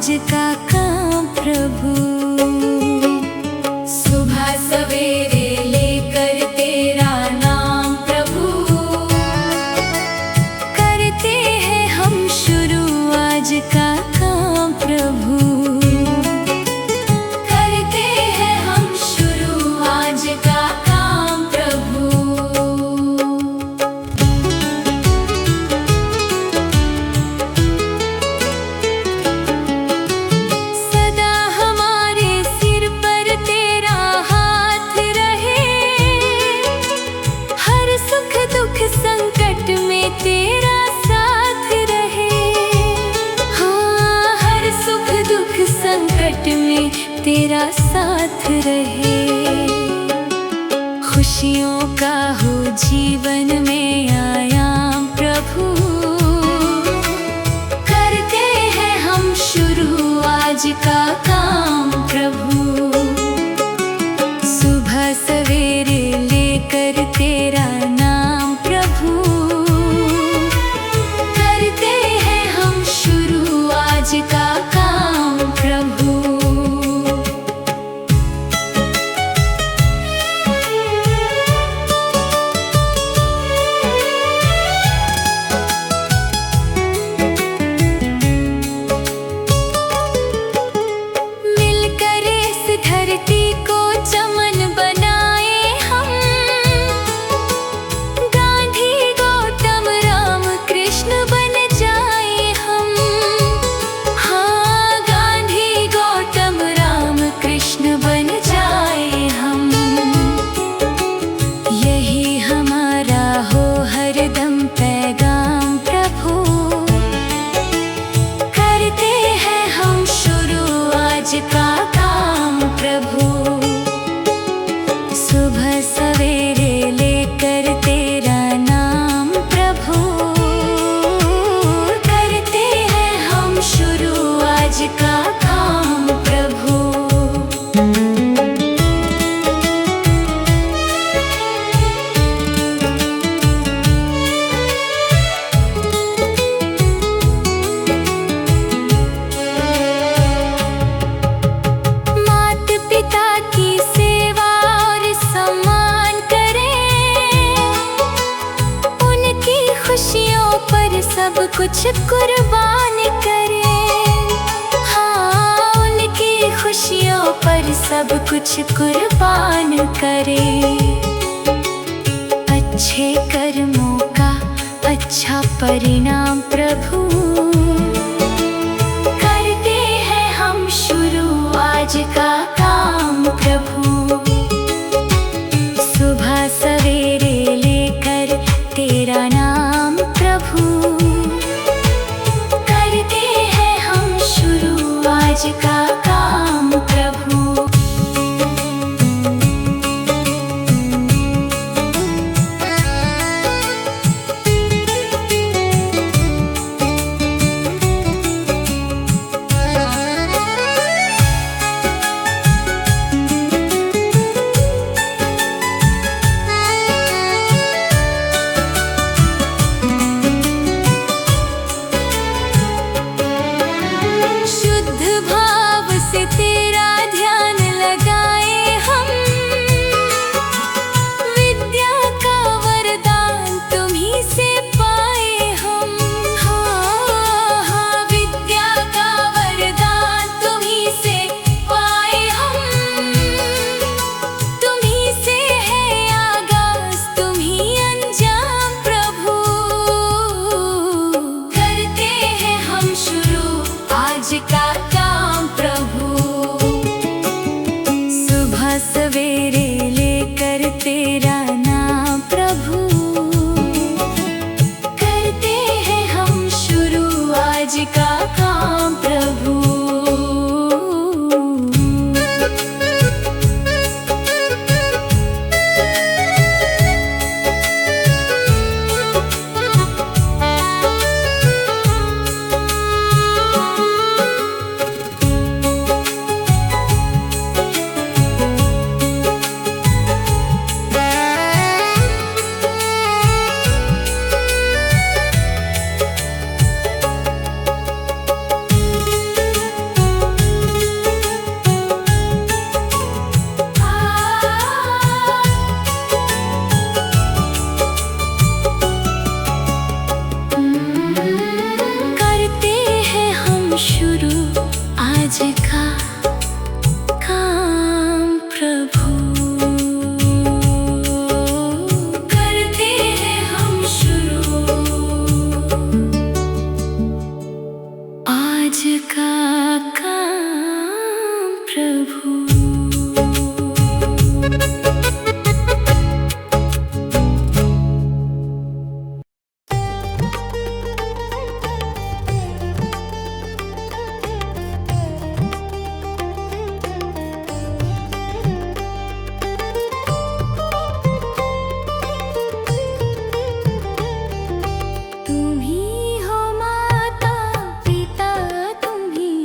आज का काम प्रभु। सुबह सवेरे लेकर तेरा नाम प्रभु, करते हैं हम शुरू आज का काम प्रभु। करते हैं हम शुरू आज का काम प्रभु। सदा हमारे सिर पर तेरा हाथ रहे, हर सुख दुख संकट में तेरा साथ रहे। हाँ, हर सुख दुख संकट में तेरा साथ रहे। खुशियों का हो जीवन में आयाम प्रभु, करते हैं हम शुरू आज का काम प्रभु। सुबह सवेरे लेकर तेरा नाम प्रभु, करते हैं हम शुरू आज का काम प्रभु। मिलकर इस धरती को चमन बनाए हम, गांधी गौतम राम कृष्ण बन जाए हम। हाँ, गांधी गौतम राम कृष्ण बन जाए हम। यही हमारा हो हरदम पैगाम प्रभु, करते हैं हम शुरू आज का काम प्रभु। सुबह सवेरे लेकर तेरा नाम प्रभु, करते हैं हम शुरू आज का काम प्रभु। माता पिता की सेवा और सम्मान करें, उनकी खुशियों पर सब कुछ कुर्बान करें। हाँ, उनकी खुशियों पर सब कुछ कुर्बान करें। अच्छे कर्मों का अच्छा परिणाम प्रभु, करते हैं हम शुरू आज का काम प्रभु। सुबह सवेरे लेकर तेरा नाम प्रभु, करते हैं हम शुरू आज का काम प्रभु। शुद्ध भाव से तेरा ध्यान लगाए हम, विद्या का वरदान तुम्हीं से पाए हम। हाँ, हाँ, विद्या का वरदान तुम्हीं से पाए हम। तुम्हीं से है आगाज, तुम्हीं अंजाम प्रभु, करते हैं हम शुरू आज का काम प्रभु। का काम प्रभु। तुम ही हो माता पिता, तुम ही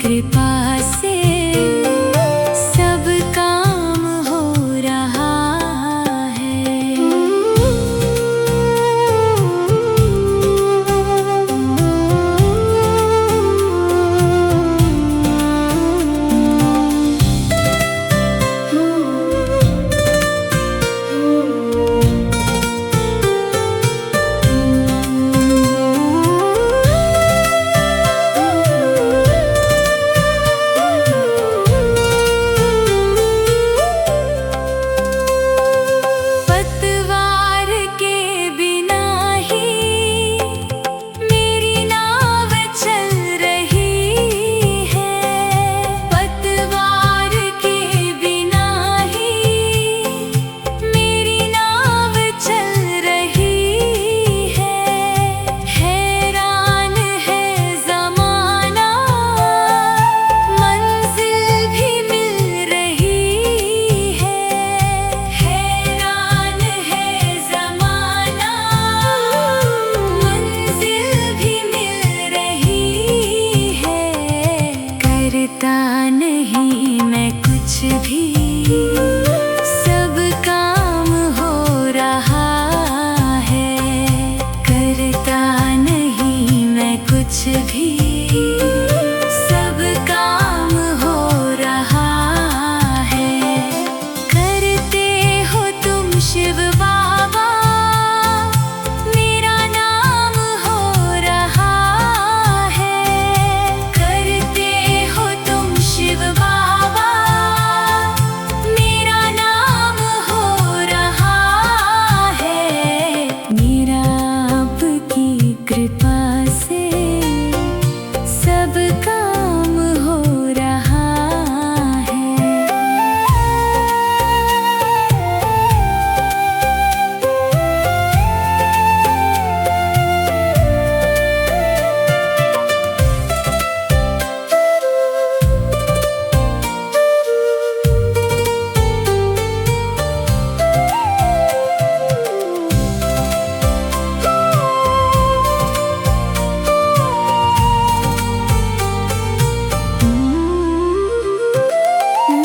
कृपा से सब काम हो रहा है। पतवार के बिना ही मेरी नाव चल रही है। पतवार के बिना ही मेरी नाव चल रही है। हैरान है ज़माना, मंजिल भी मिल रही है। हैरान है ज़माना, मंजिल भी मिल रही है। करता नहीं मैं कुछ भी, सब काम हो रहा है। करता नहीं मैं कुछ भी, सब काम हो रहा है। करते हो तुम शिव बाबा, मेरा नाम हो रहा है। करते हो तुम शिव बाबा, मेरा नाम हो रहा है। मेरा आपकी कृपा से सब काम हो रहा है।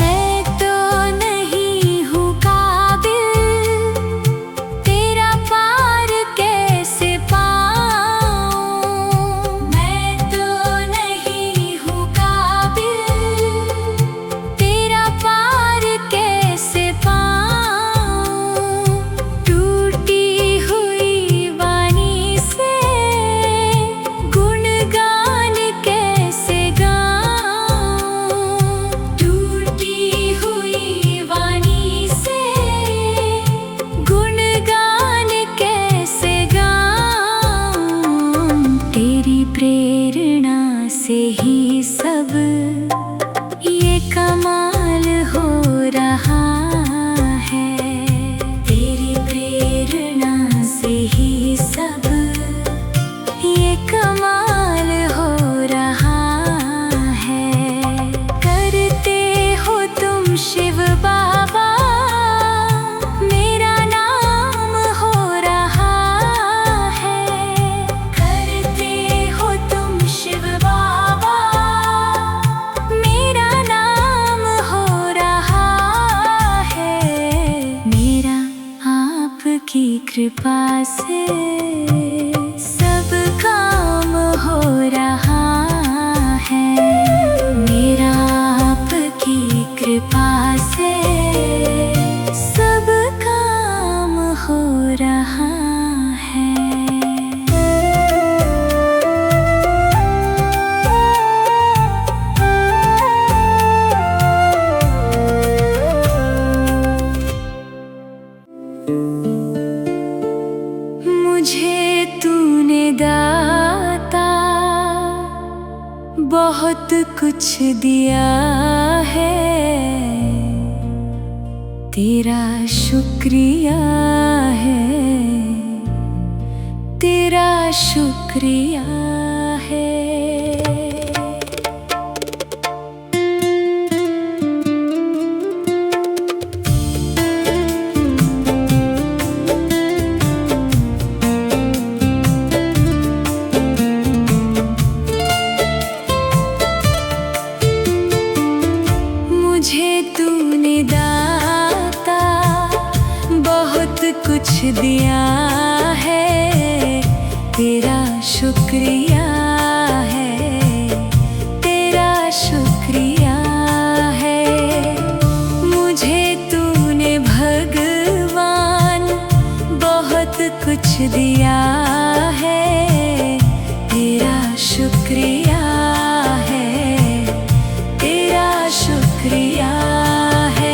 मैं तो नहीं हूँ काबिल, तेरा पार कैसे पाऊँ। मैं तो नहीं हूँ काबिल, तेरा पार कैसे पाऊँ। टूटी हुई वाणी से गुणगान कैसे गाऊँ। टूटी हुई वाणी से गुणगान कैसे गाऊँ। तेरी प्रेरणा से ही सब ये कमाल हो रहा है। तेरी प्रेरणा से ही सब ये कमाल हो रहा है। करते हो तुम शिव बाबा, मेरा नाम हो रहा है। करते हो तुम शिव बाबा, मेरा नाम हो रहा है। मेरा आपकी कृपा से सब काम हो रहा है। मेरा आपकी कृपा से सब काम हो रहा है। मुझे तूने दाता बहुत कुछ दिया है। तेरा शुक्रिया है, तेरा शुक्रिया है। दिया है, तेरा शुक्रिया है, तेरा शुक्रिया है। मुझे तूने भगवान बहुत कुछ दिया है, तेरा शुक्रिया है, तेरा शुक्रिया है।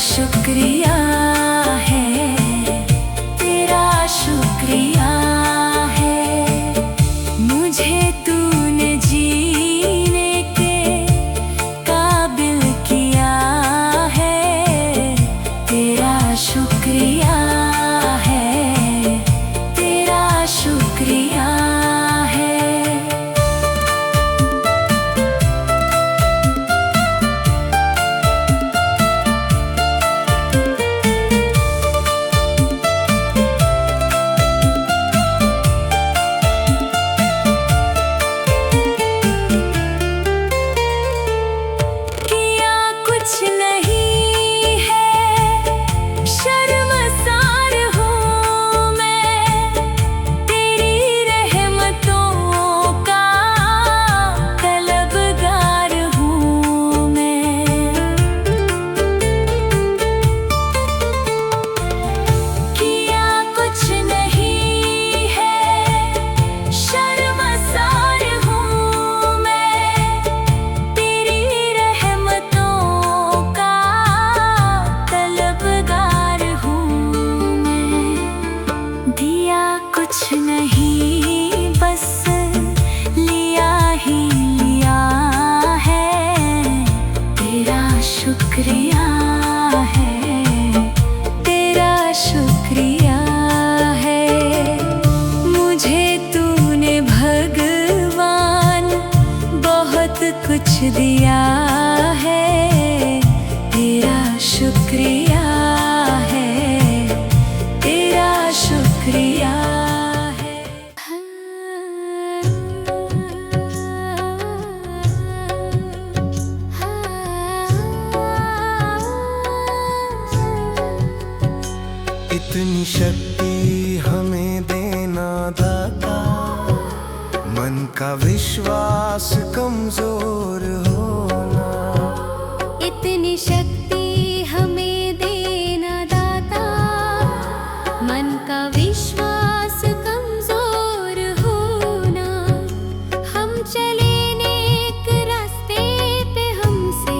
शुक्रिया है, तेरा शुक्रिया है। मुझे तूने जीने के काबिल किया है, तेरा शुक्रिया है, तेरा शुक्रिया है। कुछ नहीं बस लिया ही लिया है, तेरा शुक्रिया है, तेरा शुक्रिया है। मुझे तूने भगवान बहुत कुछ दिया है, तेरा शुक्रिया है, तेरा शुक्रिया। इतनी शक्ति हमें देना दाता, मन का विश्वास कमजोर होना। इतनी शक्ति हमें देना दाता, मन का विश्वास कमजोर होना। हम चले नेक रास्ते पे, हमसे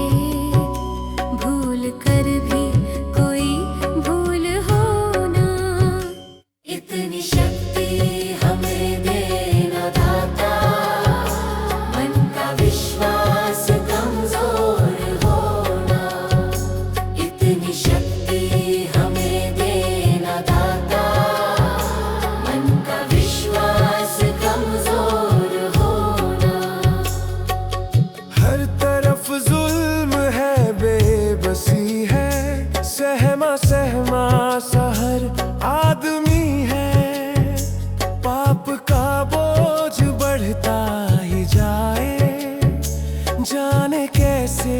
भूल कर भी कोई भूल होना। इतनी शक्ति हमें देना दाता, मन का विश्वास कमजोर होना। इतनी शक्ति हमें देना दाता, मन का विश्वास कमजोर होना। हर तरफ जुल्म है, बेबसी है, सहमा सहमा सा हर आदमी है। पाप का बोझ बढ़ता ही जाए, जाने कैसे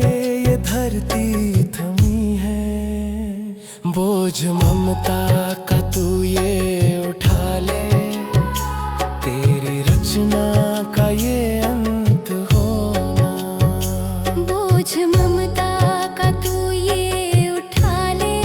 ये धरती थमी है। बोझ ममता का तू ये उठा ले, तेरी रचना का ये अंत होना। बोझ ममता का तू ये उठा ले,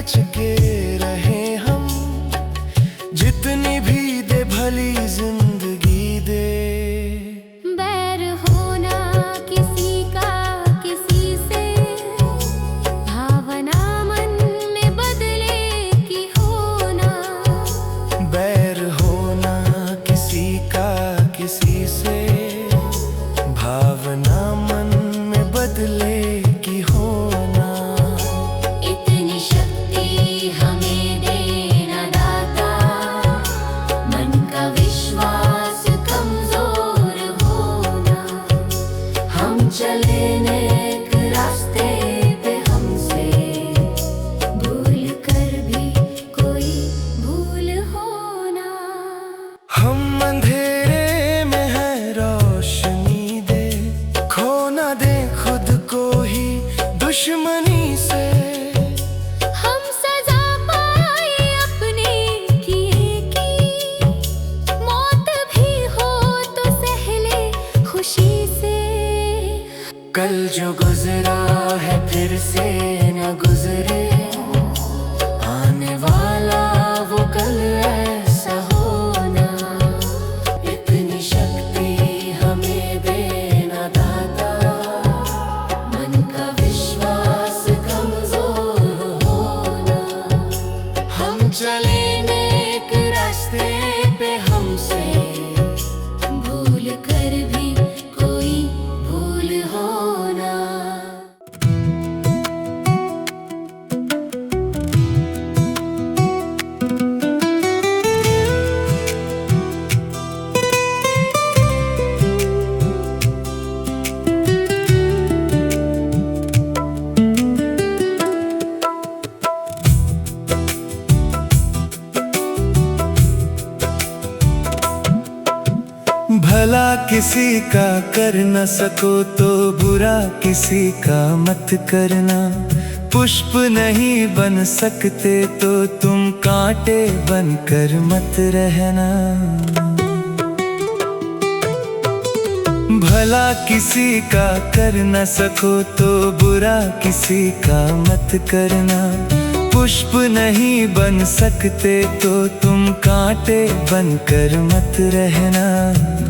बच के रहे हम, जितनी भी दे भली जिंदगी दे। बैर होना किसी का किसी से, भावना मन में बदले की होना। बैर होना किसी का किसी से, भावना मन में बदले की होना। इतनी शक्ति हमें देना दाता, मन का विश्वास कमजोर होना। हम चले नेक रास्ते पे, हमसे भूल कर भी कोई भूल होना। हम अंधेरे में है रोशनी दे, खो ना दे खुद को ही दुश्मनी से। हम सजा पाए अपने किए की, मौत भी हो तो सह ले खुशी से। कल जो गुजरा है फिर से न गुजरे, आने वाला वो कल ऐसा होना। इतनी शक्ति हमें देना दाता, मन का विश्वास कमजोर होना। हम चले नेक रास्ते पे, हमसे भूल कर भी कोई भूल होना। भला किसी का कर न सको तो बुरा किसी का मत करना। पुष्प नहीं बन सकते तो तुम कांटे बनकर मत रहना। भला किसी का कर न सको तो बुरा किसी का मत करना। पुष्प नहीं बन सकते तो तुम कांटे बनकर मत रहना।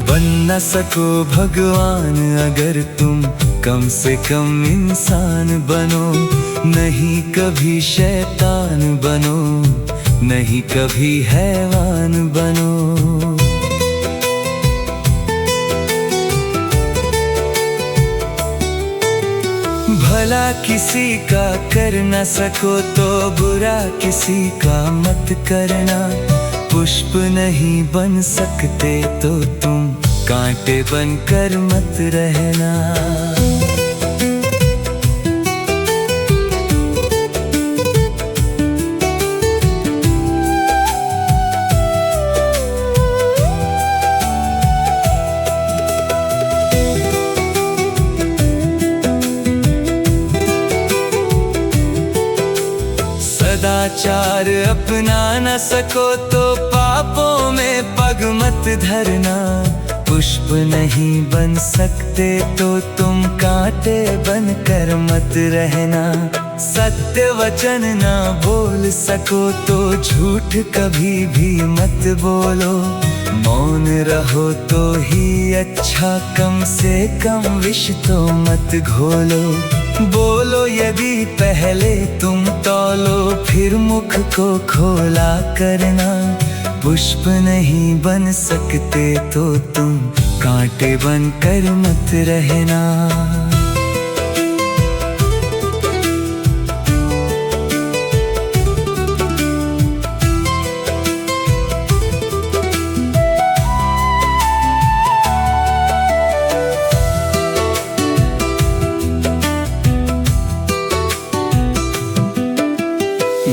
बन न सको भगवान अगर तुम कम से कम इंसान बनो। नहीं कभी शैतान बनो, नहीं कभी हैवान बनो। भला किसी का कर न सको तो बुरा किसी का मत करना। पुष्प नहीं बन सकते तो तुम कांटे बनकर मत रहना। सदाचार अपना न सको तो पापों में पग मत धरना। पुष्प नहीं बन सकते तो तुम कांटे बनकर मत रहना। सत्य वचन ना बोल सको तो झूठ कभी भी मत बोलो। मौन रहो तो ही अच्छा, कम से कम विष तो मत घोलो। बोलो यदि पहले तुम तौलो, फिर मुख को खोला करना। पुष्प नहीं बन सकते तो तुम कांटे बनकर मत रहना।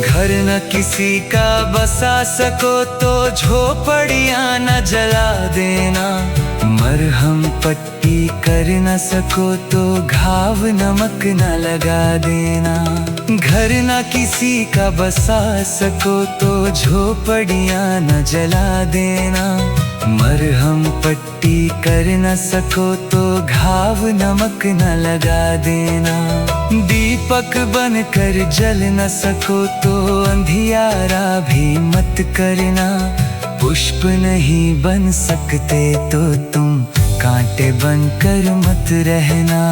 घर न किसी का बसा सको तो झोपड़ियां न जला देना। मरहम पट्टी कर न सको तो घाव नमक न लगा देना। घर न किसी का बसा सको तो झोपड़ियां न जला देना। मरहम पट्टी कर न सको तो घाव नमक न लगा देना। दीप दीपक बनकर जल न सको तो अंधियारा भी मत करना। पुष्प नहीं बन सकते तो तुम कांटे बनकर मत रहना।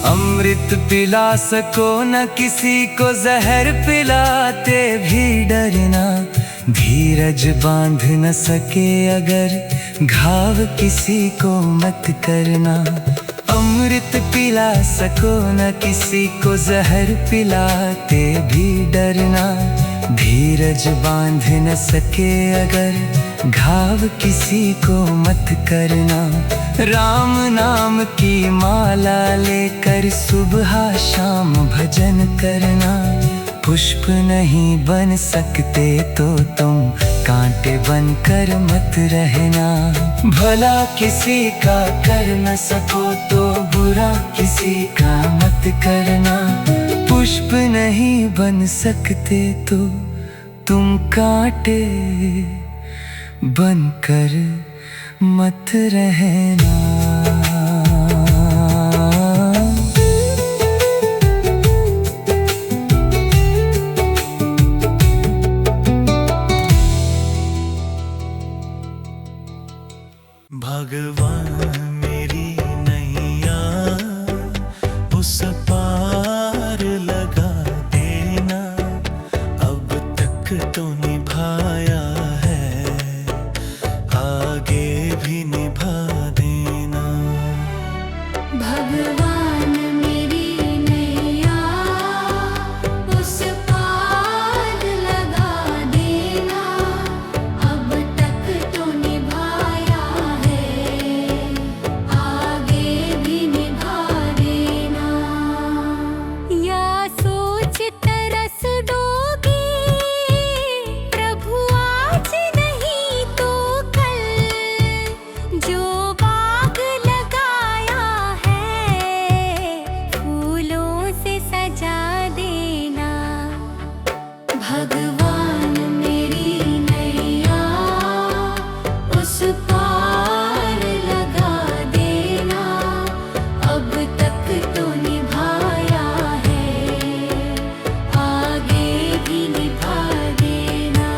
अमृत पिला सको न किसी को, जहर पिलाते भी डरना। धीरज बांध न सके अगर घाव किसी को मत करना। अमृत पिला सको न किसी को, जहर पिलाते भी डरना। धीरज बांध न सके अगर घाव किसी को मत करना। राम नाम की माला लेकर सुबह शाम भजन करना। पुष्प नहीं बन सकते तो तुम कांटे बनकर मत रहना। भला किसी का कर न सको तो बुरा किसी का मत करना। पुष्प नहीं बन सकते तो तुम कांटे बनकर मत रहना। भगवान मेरी नैया उस पार लगा देना। अब तक तो निभाया है, आगे भी निभा देना। भगवान मेरी नैया उस पार लगा देना। अब तक तो निभाया है, आगे भी निभा देना। या सोच तरस दोगे प्रभु आज नहीं तो कल, जो बाग लगाया है फूलों से सजा देना। भगवान मेरी नैया उस पार लगा देना। अब तक तो निभाया है, आगे भी निभा देना।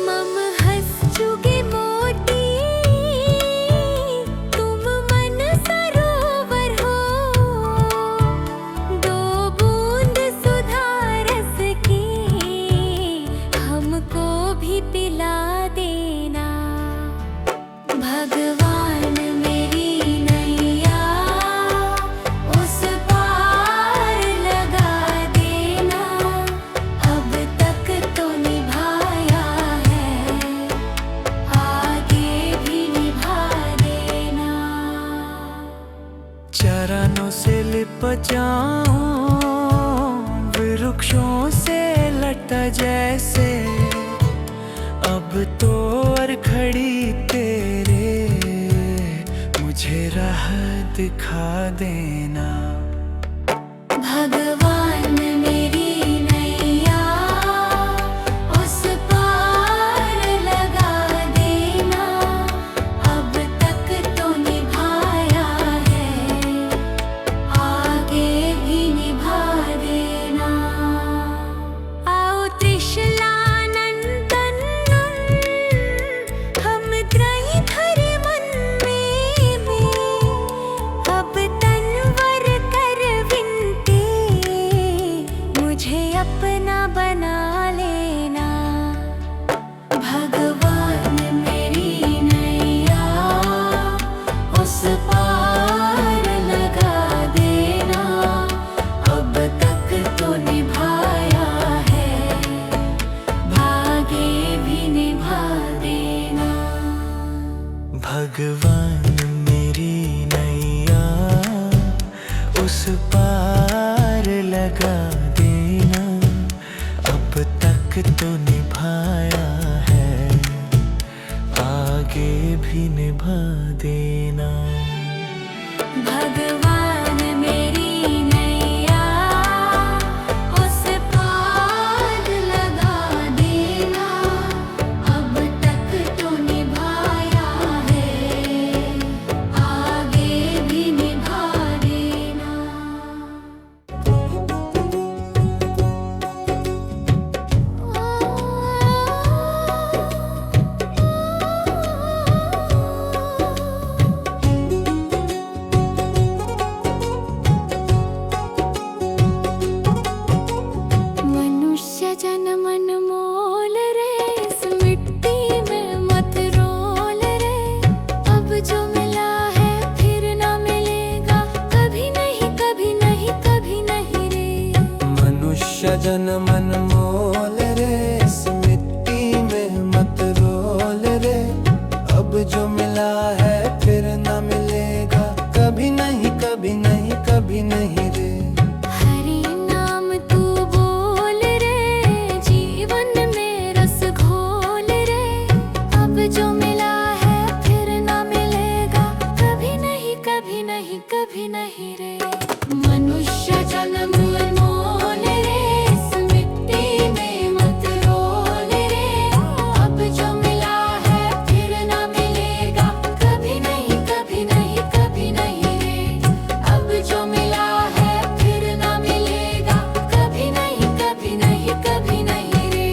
मम हंस चुगे मोती तुम मन सरोवर हो। दो बूंद सुधा रस की हमको भी पिला देना। भगवान मेरी नैया उस पार लगा देना। अब तक तो निभाया है, आगे भी निभा देना। चरणों से लिप जाऊं वृक्षों से लटा जैसे। अब तो और खड़ी तेरे मुझे राह दिखा देना। भगवान मेरी नैया उस पार लगा देना। अब तक तो निभाया है, आगे भी निभा देना। आओ त्रिशलानंदन हम त्रयी धरे मन में। अब तनवर कर विनती मुझे अपना बना लेना। भगवान मेरी नैया उस पार लगा देना। अब तक तो निभाया है, आगे भी निभा देना। भगवान मेरी नैया उस पार लगा देना। अब तक तो निभाया भी निभा देना। भगवान मेरी नैया उस पार लगा देना, अब तक तो निभाया है, आगे भी निभा देना। मनुष्य जन्म अनमोल रे, इस मिट्टी में मत रोल रे, अब जो मिला है फिर ना मिलेगा, कभी नहीं कभी नहीं कभी नहीं रे। मनुष्य जन्म अनमोल रे, इस मिट्टी में मत रोल रे, अब जो मिला है फिर न मिलेगा, कभी नहीं कभी नहीं कभी नहीं रे। हरि नाम तू बोल रे, जीवन में रस घोल रे, अब जो मिला है फिर ना मिलेगा, कभी नहीं कभी नहीं कभी नहीं रे। मनुष्य जन्म अनमोल रे, इस मिट्टी में मत रोल रे, अब जो मिला है फिर ना मिलेगा, कभी नहीं कभी नहीं कभी नहीं रे। अब जो मिला है फिर ना मिलेगा, कभी नहीं कभी नहीं कभी नहीं रे।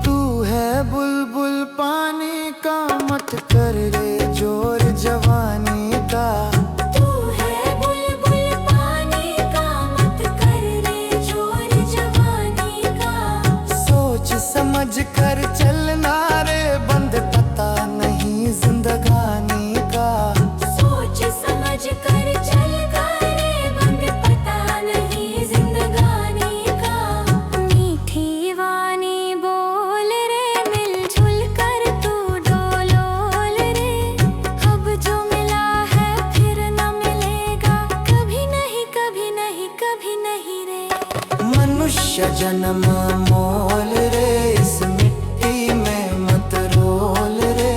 तू है बुलबुल पानी का, मत कर रे जोर जवानी का। तू है बुलबुल पानी का, मत कर रे जोर जवानी का। सोच समझ कर चलना रे, बंद पता नहीं जिंदगानी का। सोच समझ कर चल रे, बंद पता नहीं जिंदगानी का। मीठी वाणी बोल रे, मिलजुल कर तू डोलोल रे, अब जो मिला है फिर न मिलेगा, कभी नहीं कभी नहीं कभी नहीं रे। मनुष्य जन्म मोल रे, इस मिट्टी में मत रोल रे,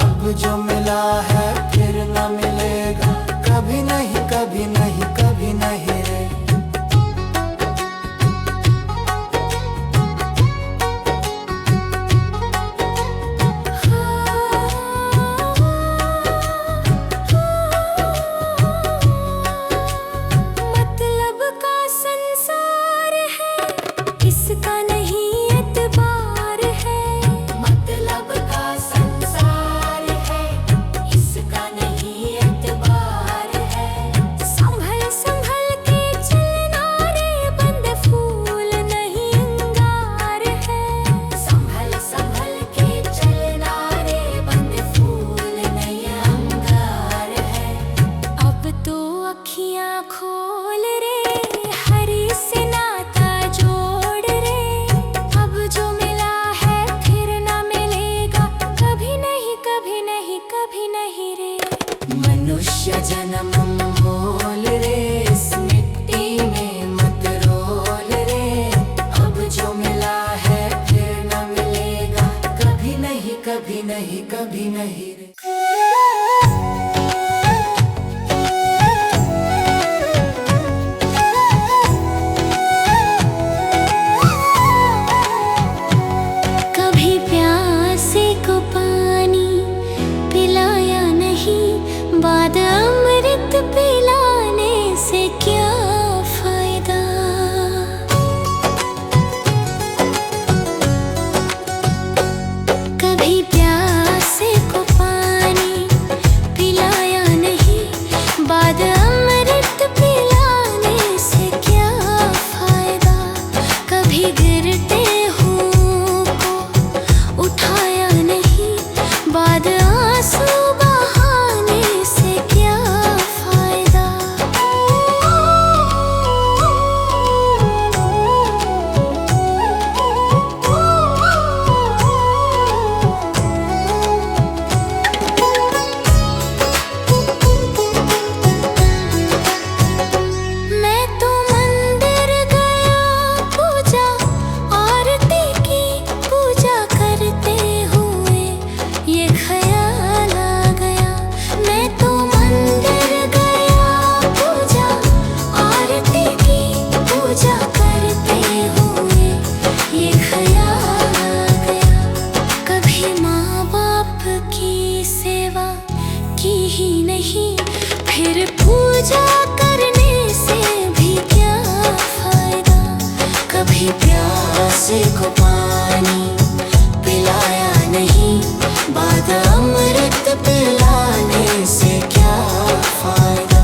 अब जो मिला है फिर न मिलेगा, कभी नहीं कभी नहीं कभी नहीं रे। मतलब का संसार है, इसका नहीं एतबार है। मतलब का संसार है, इसका नहीं एतबार है। संभल संभल के चलना रे, बंद फूल नहीं अंगार है। संभल संभल के चलना रे, बंद फूल नहीं अंगार है। अब तो अखियां खोल रे, हरि से नाता जोड़ रे, अब जो मिला है फिर ना मिलेगा, कभी नहीं कभी नहीं कभी नहीं रे। मनुष्य जन्म मोल रे, इस मिट्टी में मत रोल रे, अब जो मिला है फिर ना मिलेगा, कभी नहीं कभी नहीं कभी नहीं रे। कभी प्यासे को पानी पिलाया नहीं, बाद अमृत पिलाने से क्या फायदा। कभी प्यासे को पानी प्यासे को पानी पिलाया नहीं, बाद अमृत पिलाने से क्या फायदा।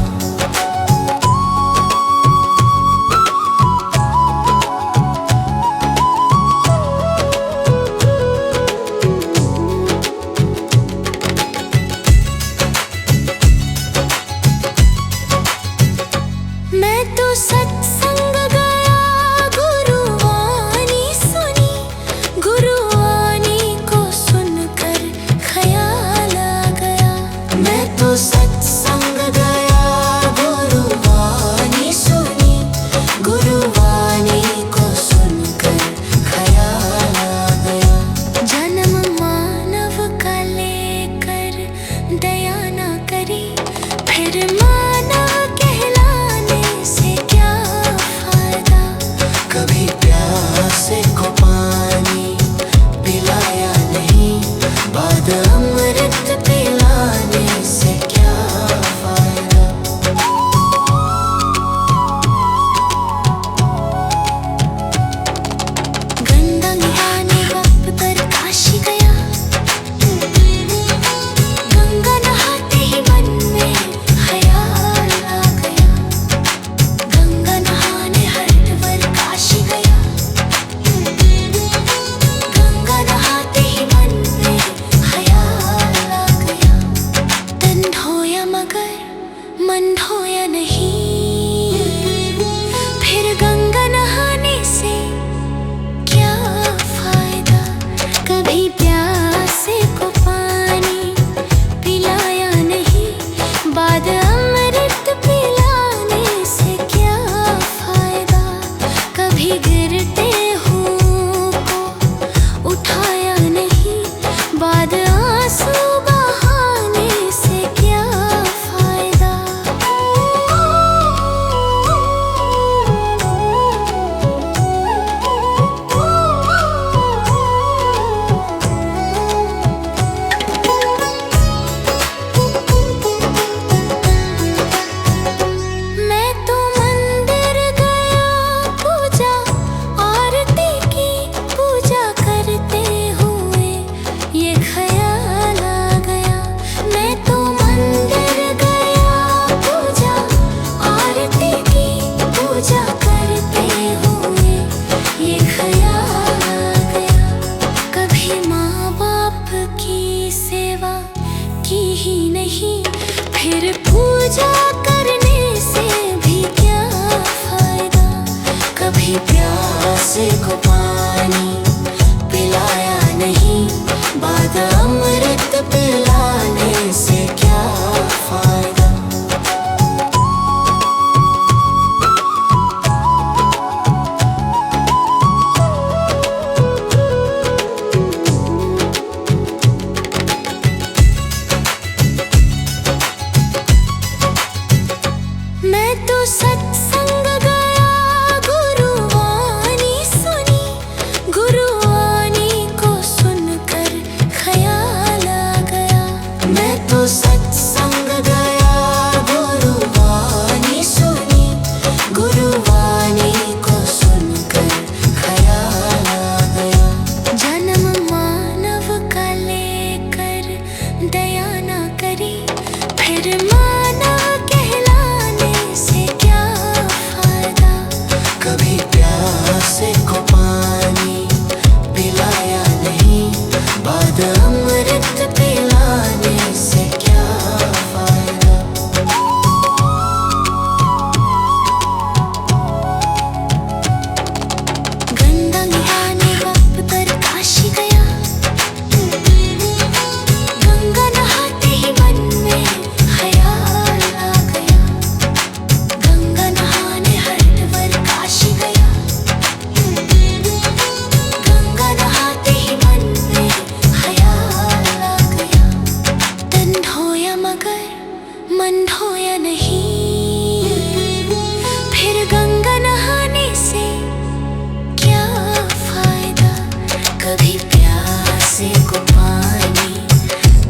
मैं तो सत्संग गया, गुरुवाणी सुनी, गुरुवाणी को सुनकर ख्याल आ गया। मैं तो सत्संग गया, गुरुवाणी सुनी, गुरुवाणी को सुनकर ख्याल आ गया। जन्म मानव का लेकर दया ना करी, फिर मानव कहलाने से क्या फायदा। कभी प्यासे को पानी पिलाया नहीं, बाद अमृत पिलाने से क्या फायदा। गंगा नहाने वक्त पर काशी गया, गंगा नहाते ही मन में ख्याल आ गया। गंगा नहाने हरिद्वार काशी गया, गंगा नहाते ही मन में ख्याल आ गया। तन धोया मगर मन धोया नहीं, फिर गंगा नहाने से क्या फायदा। कभी प्यासे को पानी पिलाया नहीं, बाद अमृत पिलाने से क्या फायदा। कभी गिरते हुओं को उठाया नहीं, बाद आंसू बहाने से क्या फायदा। मैं तो मंदिर गया, पूजा आरती की, पूजा करते हुए ये ख्याल आ गया। मैं तो मंदिर गया, पूजा आरती की, पूजा करते हुए ये ख्याल आ गया। कभी माँ बाप की सेवा की ही नहीं, फिर पूजा करने से भी क्या फायदा। कभी प्यासे को पानी पिलाया नहीं, बाद अमृत पिलाने से क्या फायदा। मैं तो सत्संग गया, गुरुवाणी सुनी, गुरुवाणी को सुनकर ख्याल आ गया। मैं तो सत्संग गया, गुरुवाणी सुनी, गुरुवाणी को सुनकर ख्याल आ गया। जन्म मानव का लेकर दया ना करी, फिर मानव कहलाने से क्या फायदा। कभी प्यासे को पानी पिलाया नहीं, बाद अमृत पिलाने से क्या फायदा। गंगा नहाने वक्त पर काशी गया, गंगा नहाते ही मन में ख्याल आ गया। गंगा नहाने हरिद्वार काशी गया, गंगा नहाते ही मन में ख्याल आ गया। तन धोया मगर मन धोया नहीं, फिर गंगा नहाने से क्या फायदा। कभी प्यासे को पानी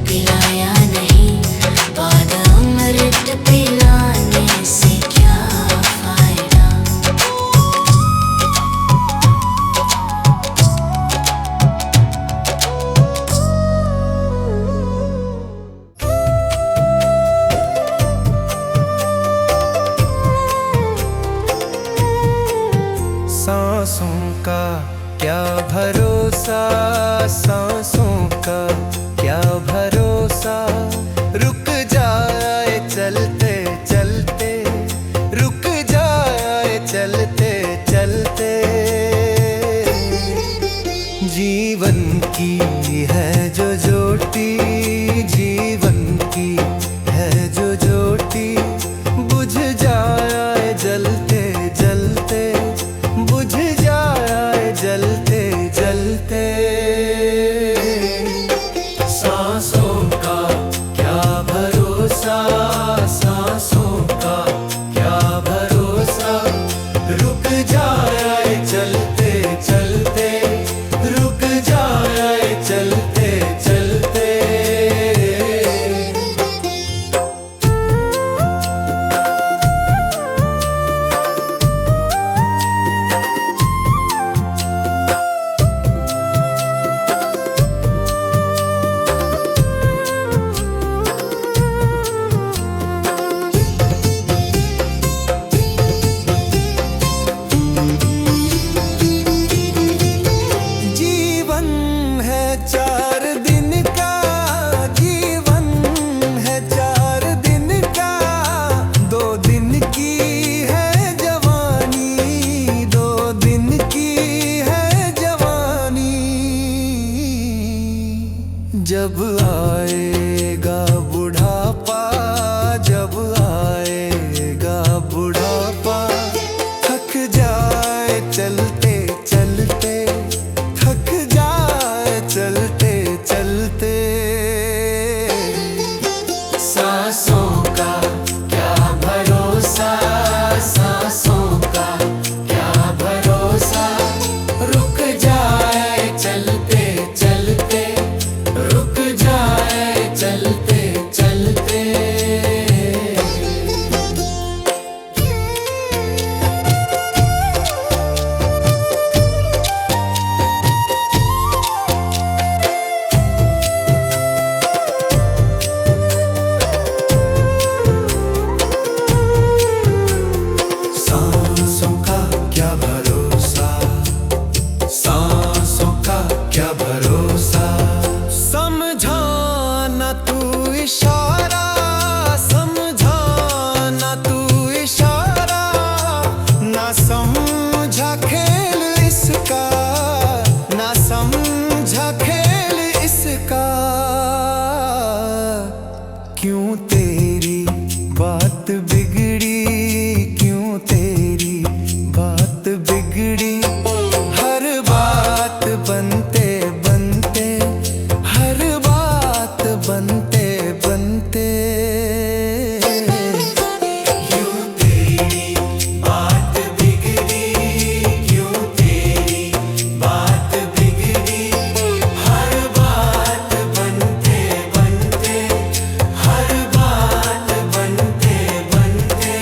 पिलाया नहीं, बाद अमृत पिलाने से क्या फायदा। भरोसा सांसों का, क्या भरोसा रुक जाए चलते चलते, रुक जाए चलते चलते। जीवन की है जो ज्योति, जीवन की है जो ज्योति, बुझ जाए जलते जलते, बुझ जाए जलते जलते। सांसों का क्या भरोसा, सांसों का क्या भरोसा, रुक जाए चलते चलते, रुक जाए चलते चलते। जीवन है 4 दिन का, जीवन है 4 दिन का, 2 दिन की है जवानी, 2 दिन की है जवानी। जब आएगा बुढ़ापा, जब आएगा बुढ़ापा, थक जाए चलते चलते, थक जाए चलते चलते। सांसों का क्या भरोसा, सांसों का क्या भरोसा, रुक जाए चलते चलते, रुक जाए चलते चलते। सांसों का क्या भरोसा, सांसों का क्या भरोसा। समझाना तू इशारा, समझाना तू इशारा, ना समझा खेल इसका, ना समझा खेल इसका। क्यों तेरी बात बिगड़ी, क्यों तेरी बात बिगड़ी, हर बात बनते बनते, हर बात बनते बनते। क्यों तेरी बात बिगड़ी, क्यों तेरी बात बिगड़ी, हर बात बनते बनते, हर बात बनते बनते।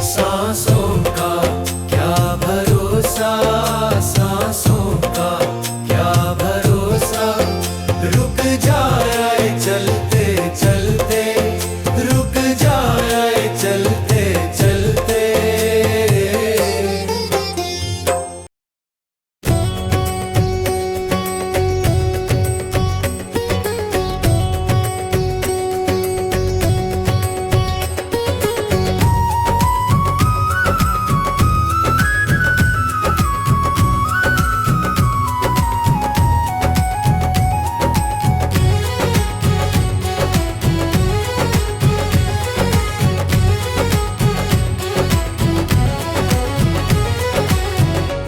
सांसों का क्या भरोसा, सांसों का क्या भरोसा, रुक जाए चलते चलते, रुक जाए चलते चलते।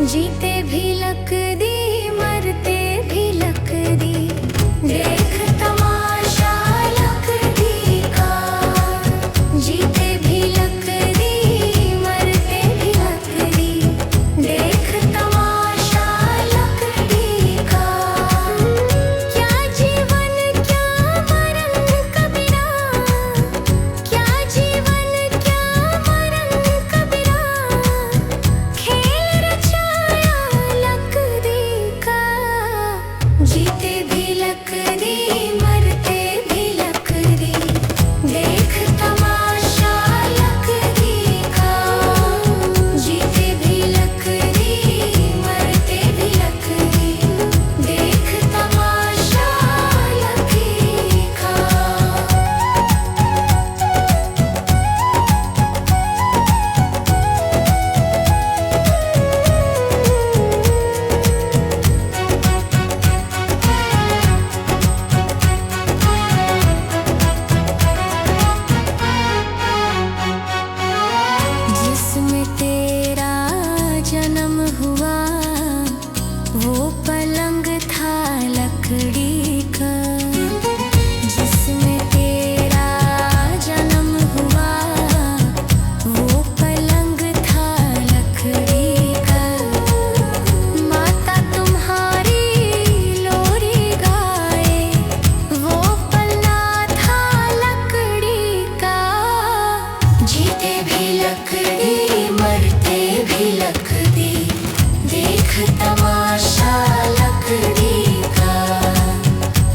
जीते भी लक दी, मरते भी लक दी, देख तमाशा लक दी का। जीते भी लक दी, मरते भी लक दी, देख तमाशा लक दी का। क्या जीवन क्या मरण कबीरा, क्या जीवन क्या मरण कबीरा, खेल रचाया लक हुआ वो पलंग था लकड़ी का, जिसमें तेरा जन्म हुआ वो पलंग था लकड़ी का। माता तुम्हारी लोरी गाए वो पलना था लकड़ी का। जीते भी लकड़ी मरते भी लकड़ी, देख तमाशा लकड़ी का।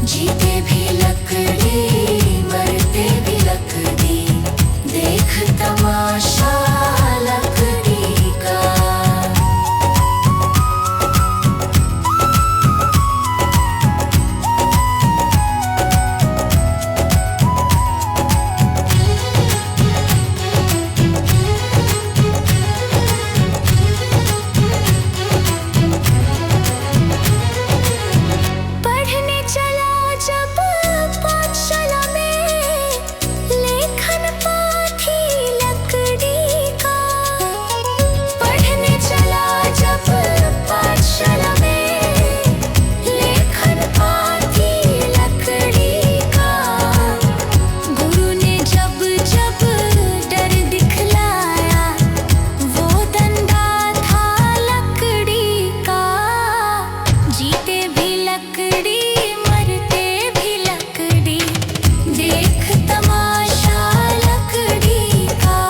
जीते भी लकड़ी मरते भी लकड़ी, देख तमाशा लकड़ी का। पढ़ने चला जब पाठशाला में, लेखन पाथी लकड़ी का। पढ़ने चला जब पाठशाला में, लेखन पाथी लकड़ी का। गुरु ने जब जब डर दिखलाया वो डंडा था लकड़ी का। जीते भी लकड़ी मरते भी लकड़ी, देख तमाशा लकड़ी का।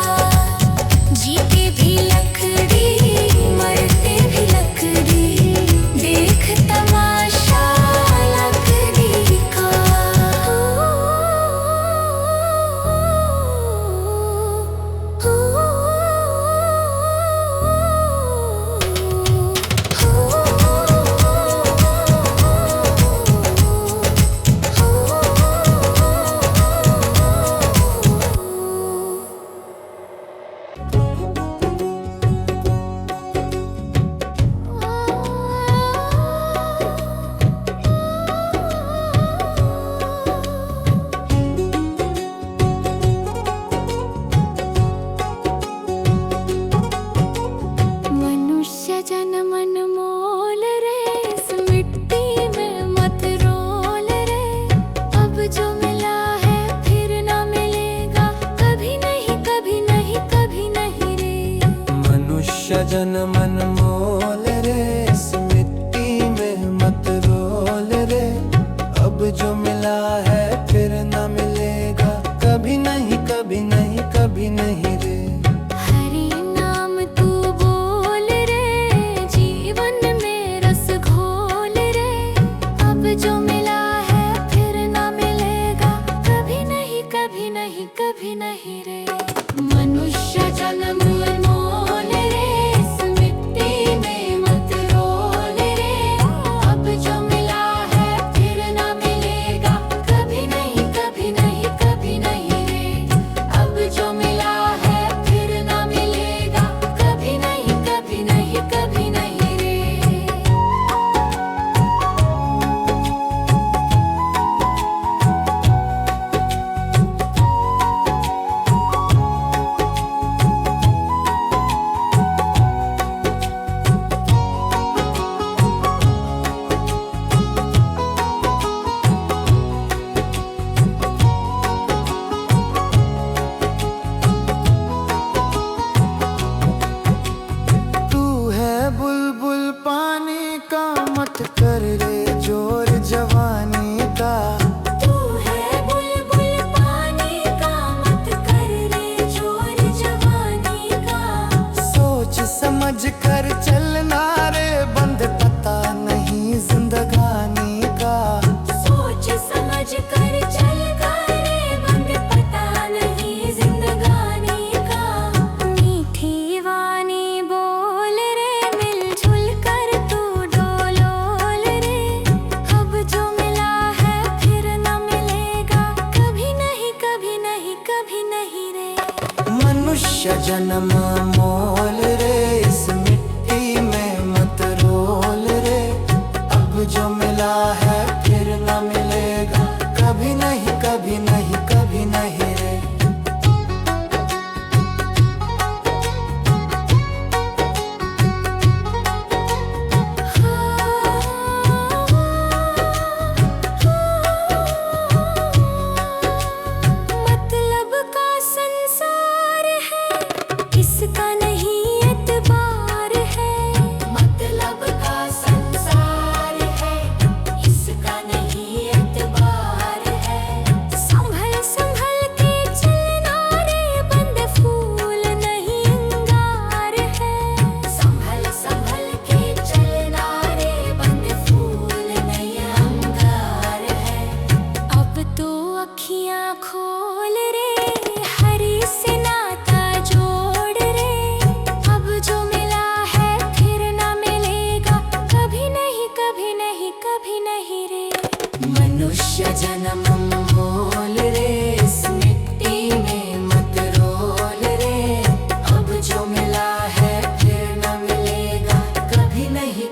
जीते भी लकड़ी मरते भी लकड़ी, देख तमाशा लकड़ी का। मनुष्य जन्म अनमोल रे, इस मिट्टी में मत रोल रे। अब जो मिला है फिर ना मिलेगा, कभी नहीं कभी नहीं कभी नहीं रे। मनुष्य जन्म अनमोल रे, इस मिट्टी में मत रोल रे। अब जो मिला है फिर न मिलेगा, कभी नहीं कभी नहीं कभी नहीं रे। हरि नाम तू बोल रे, जीवन में रस घोल रे। अब जो मिला है फिर ना मिलेगा, कभी नहीं कभी नहीं कभी नहीं रे। मनुष्य जन्म अनमोल रे, इस मिट्टी में मत रोल रे। अब जो मिला है फिर ना मिलेगा,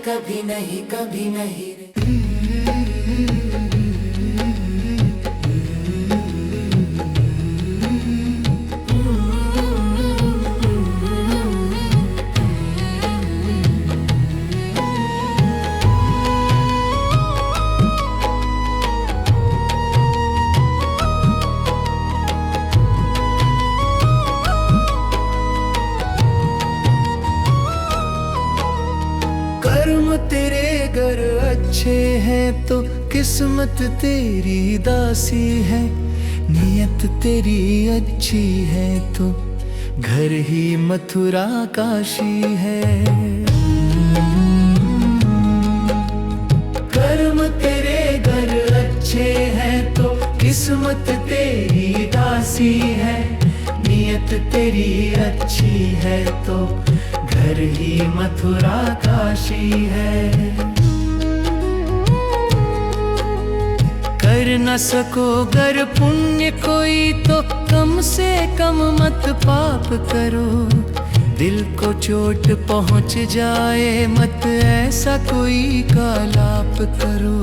कभी नहीं कभी नहीं रे। कर्म तेरे घर अच्छे हैं तो किस्मत तेरी दासी है, नियत तेरी अच्छी है तो घर ही मथुरा काशी है। कर्म तेरे घर अच्छे हैं तो किस्मत तेरी दासी है, नियत तेरी अच्छी है तो घर ही मथुरा काशी है। कर न सको गर पुण्य कोई तो कम से कम मत पाप करो, दिल को चोट पहुंच जाए मत ऐसा कोई कालाप करो।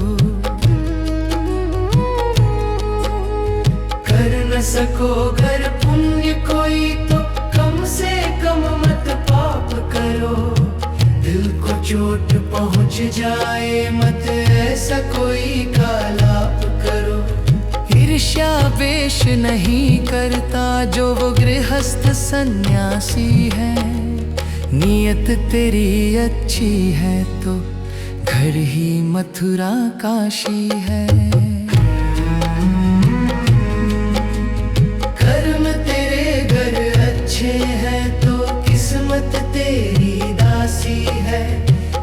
कर न सको गर पुण्य कोई तो कम से कम मत पाप करो, दिल को चोट पहुंच जाए मत ऐसा कोई कालाप करो। ईर्ष्या वेश नहीं करता जो वो गृहस्थ सन्यासी है, नियत तेरी अच्छी है तो घर ही मथुरा काशी है। कर्म तेरे घर अच्छे हैं तो किस्मत तेरी दासी है,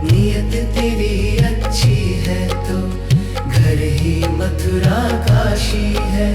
नियत तेरी अच्छी है तो घर ही मथुरा काशी है।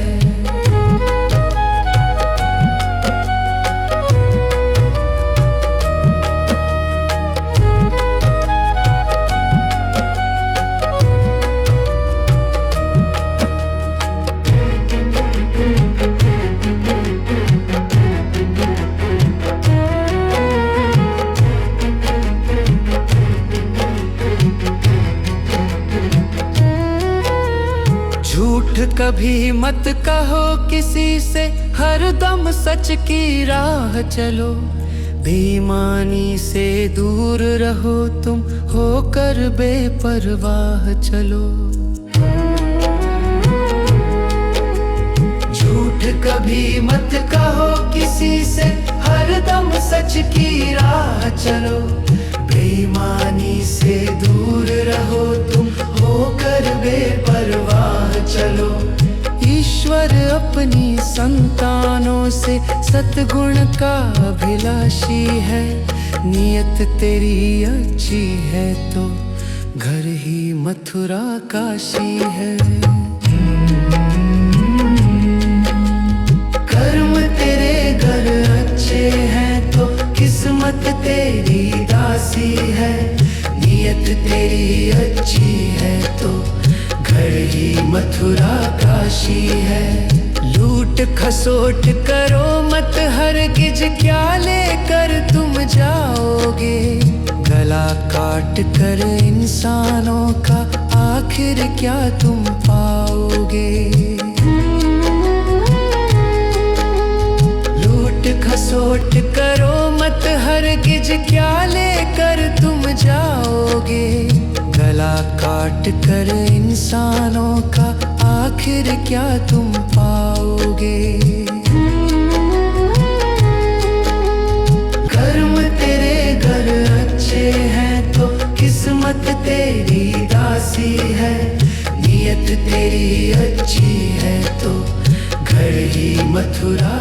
झूठ कभी मत कहो किसी से, हरदम सच की राह चलो, बेईमानी से दूर रहो तुम होकर बेपरवाह चलो। झूठ कभी मत कहो किसी से, हरदम सच की राह चलो, बेईमानी से दूर रहो तुम होकर बेपरवाह चलो। ईश्वर अपनी संतानों से सतगुण का अभिलाषी है, नियत तेरी अच्छी है तो घर ही मथुरा काशी है। कर्म तेरे घर अच्छे हैं तो किस्मत तेरी दासी है, नियत तेरी अच्छी है तो घर ही मथुरा काशी है। लूट खसोट करो मत हरगिज, क्या लेकर तुम जाओगे, गला काट कर इंसानों का आखिर क्या तुम पाओगे। लूट खसोट करो मत हरगिज, क्या लेकर तुम जाओगे, गला काट कर इंसानों का आखिर क्या तुम पाओगे। कर्म तेरे घर अच्छे हैं तो किस्मत तेरी दासी है, नियत तेरी अच्छी है तो घर ही मथुरा